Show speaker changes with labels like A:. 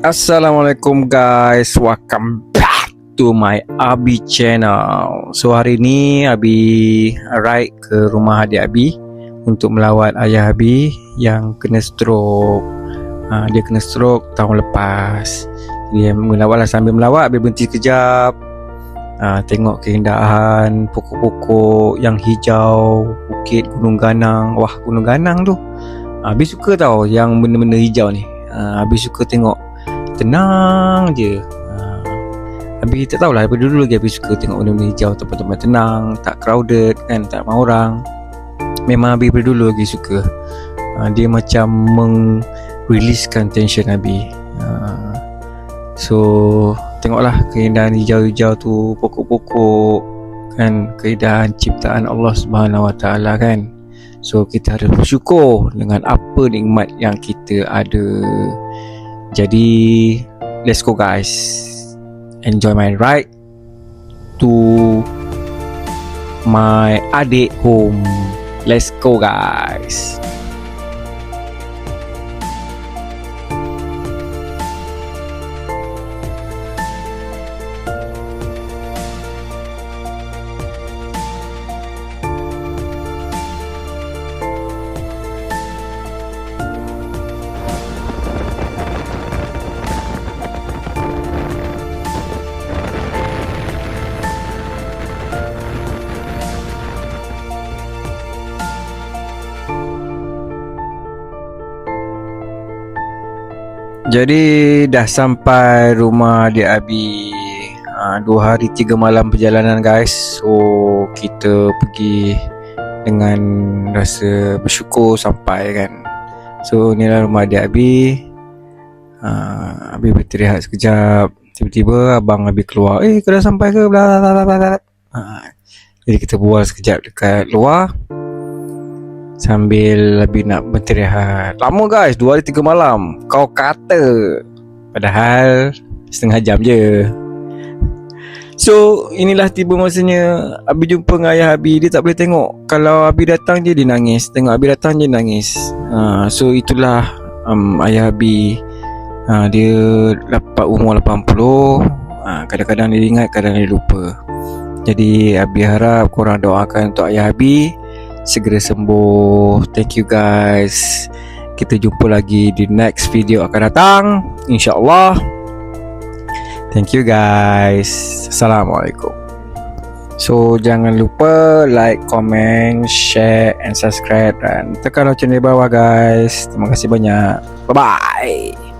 A: Assalamualaikum guys, welcome back to my Abi channel. So hari ni Abi ride ke rumah adik Abi untuk melawat ayah Abi yang kena stroke. Dia kena stroke tahun lepas. Dia melawat lah, sambil melawat Abi berhenti sekejap, tengok keindahan pokok-pokok yang hijau, bukit Gunung Ganang. Wah, Gunung Ganang tu Abi suka tau yang benda-benda hijau ni. Abi suka tengok, tenang je. Abi tak tahulah, daripada dulu lagi Abi suka tengok benda-benda hijau, tempat-tempat tenang, tak crowded kan, tak ramai orang. Memang Abi daripada dulu lagi suka. Dia macam meng-releasekan tension Abi. So tengoklah keindahan hijau-hijau tu, pokok-pokok kan, keindahan ciptaan Allah Subhanahu Wa Taala kan. So kita harus bersyukur dengan apa nikmat yang kita ada. Jadi let's go guys, enjoy my ride to my adik home. Let's go guys. Jadi dah sampai rumah adik Abi. 2 hari 3 malam perjalanan guys. So kita pergi dengan rasa bersyukur sampai kan. So inilah rumah adik Abi. Abi beristirahat sekejap. Tiba-tiba abang Abi keluar, kau dah sampai ke? Jadi kita bual sekejap dekat luar sambil Abi nak beristirahat. Lama guys, 2 hari 3 malam kau kata, padahal setengah jam je. So inilah tiba masanya Abi jumpa dengan ayah Abi. Dia tak boleh tengok, kalau Abi datang je dia nangis, tengok Abi datang je nangis. So itulah ayah Abi. Dia dapat umur 80. Kadang-kadang dia ingat, kadang dia lupa. Jadi Abi harap korang doakan untuk ayah Abi segera sembuh. Thank you guys. Kita jumpa lagi di next video akan datang, InsyaAllah. Thank you guys. Assalamualaikum. So jangan lupa like, comment, share and subscribe, dan tekan lonceng di bawah guys. Terima kasih banyak. Bye bye.